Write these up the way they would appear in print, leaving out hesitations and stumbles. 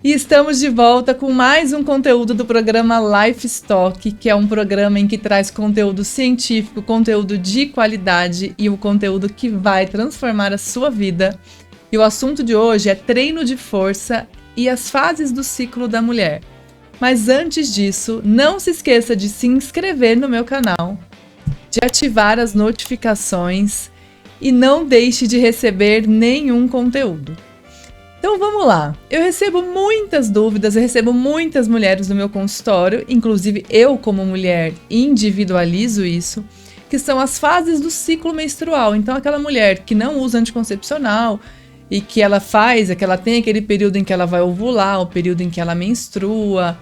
E estamos de volta com mais um conteúdo do programa Livestock, que é um programa em que traz conteúdo científico, conteúdo de qualidade e o conteúdo que vai transformar a sua vida. E o assunto de hoje é treino de força e as fases do ciclo da mulher. Mas antes disso, não se esqueça de se inscrever no meu canal, de ativar as notificações e não deixe de receber nenhum conteúdo. Então vamos lá, eu recebo muitas dúvidas, eu recebo muitas mulheres no meu consultório, inclusive eu como mulher individualizo isso, que são as fases do ciclo menstrual. Então aquela mulher que não usa anticoncepcional e que ela tem aquele período em que ela vai ovular, o período em que ela menstrua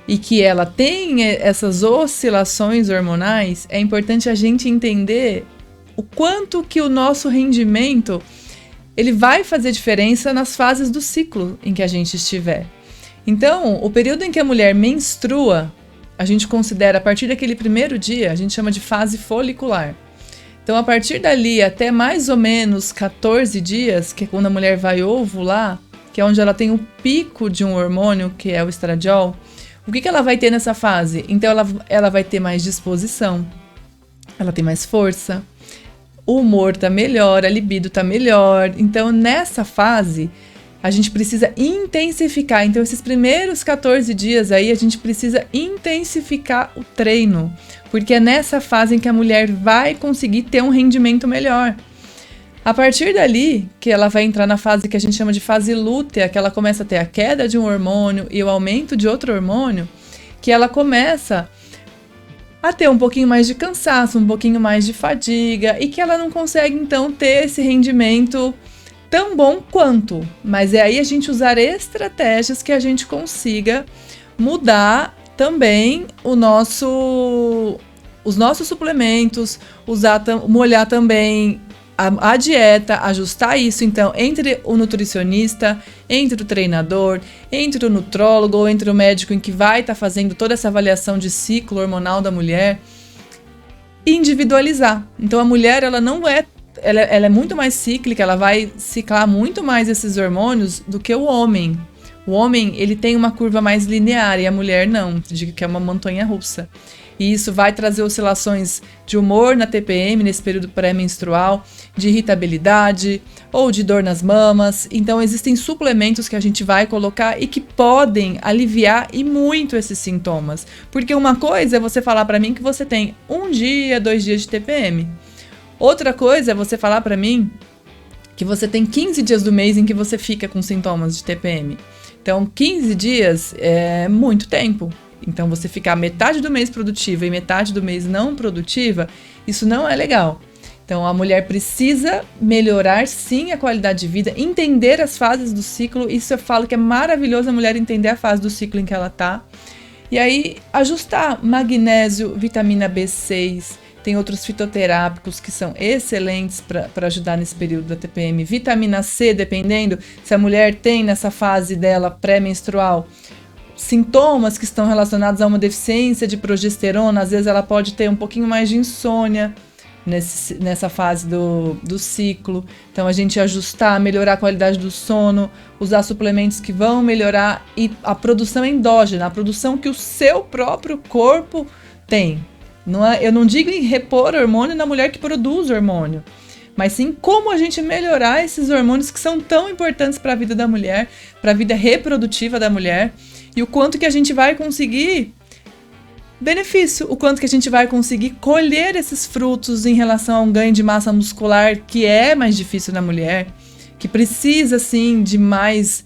e que ela tem essas oscilações hormonais, é importante a gente entender o quanto que o nosso rendimento ele vai fazer diferença nas fases do ciclo em que a gente estiver. Então, o período em que a mulher menstrua, a gente considera a partir daquele primeiro dia, a gente chama de fase folicular. Então, a partir dali até mais ou menos 14 dias, que é quando a mulher vai ovular, que é onde ela tem o pico de um hormônio, que é o estradiol, o que ela vai ter nessa fase? Então, ela vai ter mais disposição, ela tem mais força, o humor tá melhor, a libido tá melhor. Então, nessa fase, a gente precisa intensificar. Então, esses primeiros 14 dias aí, a gente precisa intensificar o treino, porque é nessa fase em que a mulher vai conseguir ter um rendimento melhor. A partir dali, que ela vai entrar na fase que a gente chama de fase lútea, que ela começa a ter a queda de um hormônio e o aumento de outro hormônio, que ela começa a ter um pouquinho mais de cansaço, um pouquinho mais de fadiga e que ela não consegue então ter esse rendimento tão bom quanto. Mas é aí a gente usar estratégias que a gente consiga mudar também os nossos suplementos, molhar também a dieta, ajustar isso, então, entre o nutricionista, entre o treinador, entre o nutrólogo ou entre o médico em que vai estar fazendo toda essa avaliação de ciclo hormonal da mulher, individualizar. Então, a mulher, ela é muito mais cíclica, ela vai ciclar muito mais esses hormônios do que o homem. O homem, ele tem uma curva mais linear e a mulher não, que é uma montanha-russa. E isso vai trazer oscilações de humor na TPM, nesse período pré-menstrual, de irritabilidade ou de dor nas mamas. Então, existem suplementos que a gente vai colocar e que podem aliviar e muito esses sintomas. Porque uma coisa é você falar para mim que você tem 1 dia, 2 dias de TPM. Outra coisa é você falar para mim que você tem 15 dias do mês em que você fica com sintomas de TPM. Então, 15 dias é muito tempo. Então, você ficar metade do mês produtiva e metade do mês não produtiva, isso não é legal. Então, a mulher precisa melhorar, sim, a qualidade de vida, entender as fases do ciclo. Isso eu falo que é maravilhoso a mulher entender a fase do ciclo em que ela tá. E aí, ajustar magnésio, vitamina B6, tem outros fitoterápicos que são excelentes para ajudar nesse período da TPM. Vitamina C, dependendo se a mulher tem nessa fase dela pré-menstrual sintomas que estão relacionados a uma deficiência de progesterona, às vezes ela pode ter um pouquinho mais de insônia nessa fase do ciclo. Então, a gente ajustar, melhorar a qualidade do sono, usar suplementos que vão melhorar e a produção endógena, a produção que o seu próprio corpo tem. Eu não digo em repor hormônio na mulher que produz hormônio, mas sim como a gente melhorar esses hormônios que são tão importantes para a vida da mulher, para a vida reprodutiva da mulher, e o quanto que a gente vai conseguir benefício, o quanto que a gente vai conseguir colher esses frutos em relação a um ganho de massa muscular que é mais difícil na mulher, que precisa, sim, de mais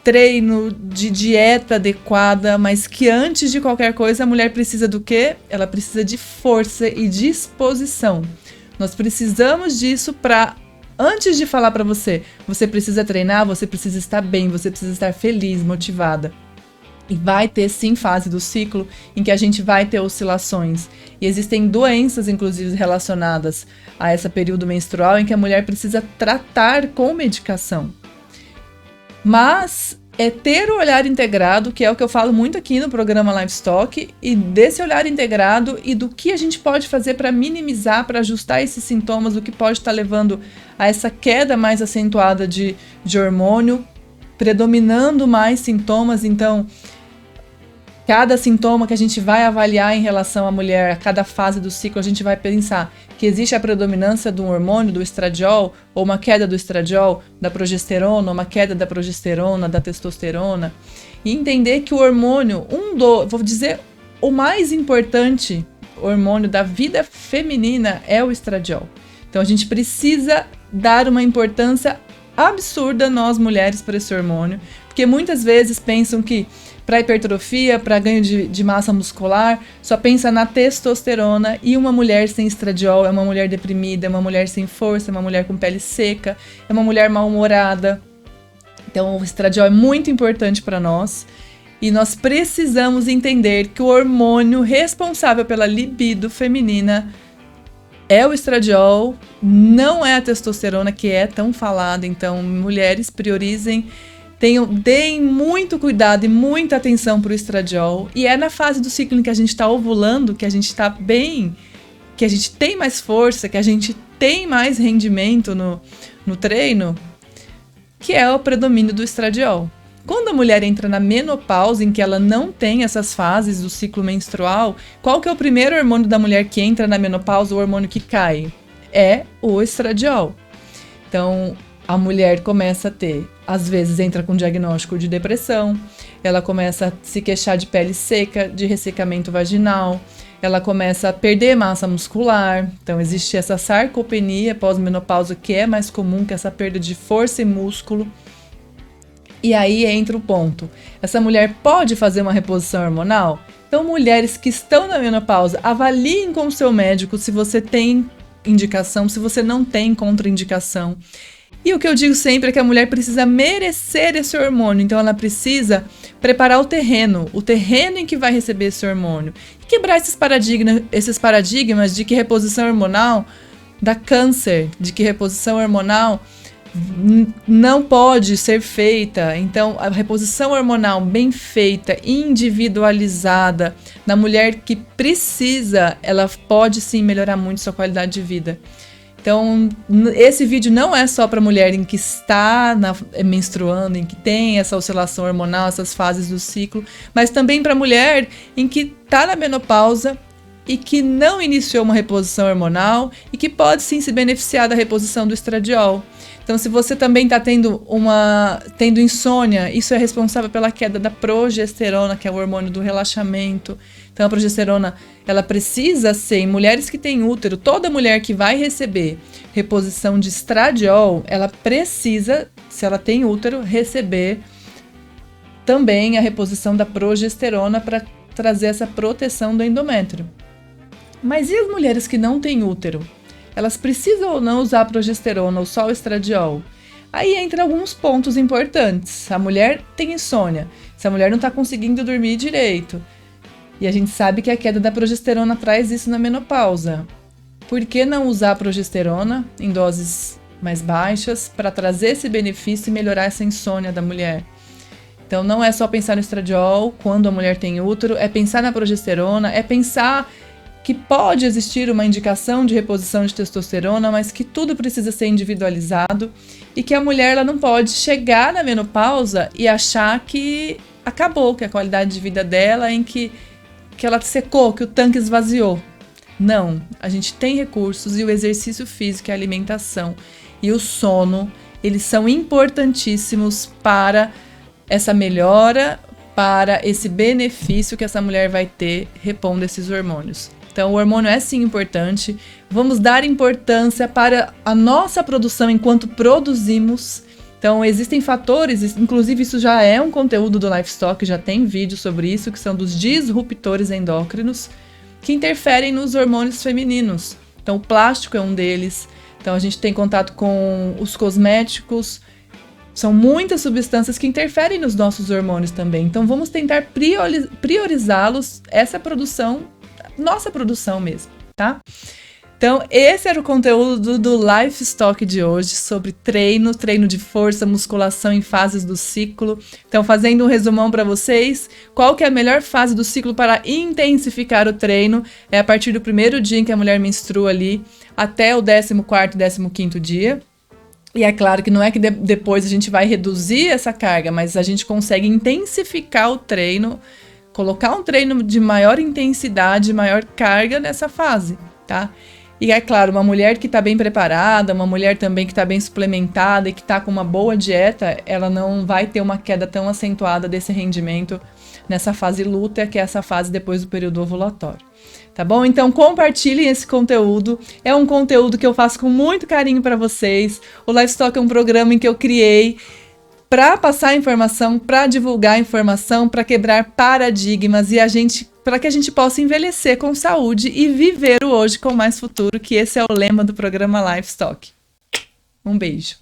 treino, de dieta adequada, mas que antes de qualquer coisa a mulher precisa do quê? Ela precisa de força e disposição. Nós precisamos disso para, antes de falar para você precisa treinar, você precisa estar bem, você precisa estar feliz, motivada. E vai ter sim fase do ciclo em que a gente vai ter oscilações. E existem doenças, inclusive, relacionadas a esse período menstrual em que a mulher precisa tratar com medicação. Mas é ter o olhar integrado, que é o que eu falo muito aqui no programa Livestock, e desse olhar integrado e do que a gente pode fazer para minimizar, para ajustar esses sintomas, o que pode estar levando a essa queda mais acentuada de hormônio, predominando mais sintomas, então cada sintoma que a gente vai avaliar em relação à mulher, a cada fase do ciclo, a gente vai pensar que existe a predominância do hormônio, do estradiol, ou uma queda do estradiol, da progesterona, uma queda da progesterona, da testosterona, e entender que o hormônio, vou dizer, o mais importante hormônio da vida feminina é o estradiol. Então a gente precisa dar uma importância absurda, nós mulheres, para esse hormônio, porque muitas vezes pensam que para hipertrofia, para ganho de massa muscular, só pensa na testosterona, e uma mulher sem estradiol é uma mulher deprimida, é uma mulher sem força, é uma mulher com pele seca, é uma mulher mal-humorada. Então o estradiol é muito importante para nós, e nós precisamos entender que o hormônio responsável pela libido feminina é o estradiol, não é a testosterona, que é tão falada. Então, mulheres, priorizem, deem muito cuidado e muita atenção para o estradiol. E é na fase do ciclo em que a gente está ovulando, que a gente está bem, que a gente tem mais força, que a gente tem mais rendimento no treino, que é o predomínio do estradiol. Quando a mulher entra na menopausa, em que ela não tem essas fases do ciclo menstrual, qual que é o primeiro hormônio da mulher que entra na menopausa, o hormônio que cai? É o estradiol. Então, a mulher começa a ter, às vezes entra com diagnóstico de depressão, ela começa a se queixar de pele seca, de ressecamento vaginal, ela começa a perder massa muscular. Então, existe essa sarcopenia pós-menopausa, que é mais comum, que é essa perda de força e músculo. E aí entra o ponto. Essa mulher pode fazer uma reposição hormonal? Então, mulheres que estão na menopausa, avaliem com o seu médico se você tem indicação, se você não tem contraindicação. E o que eu digo sempre é que a mulher precisa merecer esse hormônio. Então, ela precisa preparar o terreno em que vai receber esse hormônio. E quebrar esses paradigmas de que reposição hormonal dá câncer, de que reposição hormonal não pode ser feita. Então, a reposição hormonal bem feita, individualizada, na mulher que precisa, ela pode sim melhorar muito sua qualidade de vida. Então, esse vídeo não é só para mulher em que está menstruando, em que tem essa oscilação hormonal, essas fases do ciclo, mas também para mulher em que está na menopausa e que não iniciou uma reposição hormonal e que pode sim se beneficiar da reposição do estradiol. Então, se você também está tendo insônia, isso é responsável pela queda da progesterona, que é o hormônio do relaxamento. Então, a progesterona, ela precisa ser, em mulheres que têm útero, toda mulher que vai receber reposição de estradiol, ela precisa, se ela tem útero, receber também a reposição da progesterona para trazer essa proteção do endométrio. Mas e as mulheres que não têm útero? Elas precisam ou não usar a progesterona ou só o estradiol? Aí entra alguns pontos importantes. A mulher tem insônia, se a mulher não está conseguindo dormir direito, e a gente sabe que a queda da progesterona traz isso na menopausa. Por que não usar a progesterona em doses mais baixas para trazer esse benefício e melhorar essa insônia da mulher? Então não é só pensar no estradiol quando a mulher tem útero, é pensar na progesterona, é pensar que pode existir uma indicação de reposição de testosterona, mas que tudo precisa ser individualizado, e que a mulher ela não pode chegar na menopausa e achar que acabou, que a qualidade de vida dela é em que ela secou, que o tanque esvaziou. Não, a gente tem recursos, e o exercício físico, a alimentação e o sono, eles são importantíssimos para essa melhora, para esse benefício que essa mulher vai ter repondo esses hormônios. Então, o hormônio é sim importante. Vamos dar importância para a nossa produção enquanto produzimos. Então, existem fatores, inclusive isso já é um conteúdo do Lifestock, já tem vídeo sobre isso, que são dos disruptores endócrinos, que interferem nos hormônios femininos. Então, o plástico é um deles. Então, a gente tem contato com os cosméticos. São muitas substâncias que interferem nos nossos hormônios também. Então, vamos tentar priorizá-los, essa produção, nossa produção mesmo, tá? Então, esse era o conteúdo do Lifestock de hoje, sobre treino de força, musculação em fases do ciclo. Então, fazendo um resumão para vocês, qual que é a melhor fase do ciclo para intensificar o treino? É a partir do primeiro dia em que a mulher menstrua ali, até o 14º, 15º dia. E é claro que não é que depois a gente vai reduzir essa carga, mas a gente consegue intensificar o treino, colocar um treino de maior intensidade, maior carga nessa fase, tá? E é claro, uma mulher que está bem preparada, uma mulher também que está bem suplementada e que está com uma boa dieta, ela não vai ter uma queda tão acentuada desse rendimento nessa fase lútea, que é essa fase depois do período ovulatório. Tá bom? Então compartilhem esse conteúdo. É um conteúdo que eu faço com muito carinho para vocês. O Livestock é um programa em que eu criei para passar informação, para divulgar informação, para quebrar paradigmas e para que a gente possa envelhecer com saúde e viver o hoje com mais futuro, que esse é o lema do programa Livestock. Um beijo.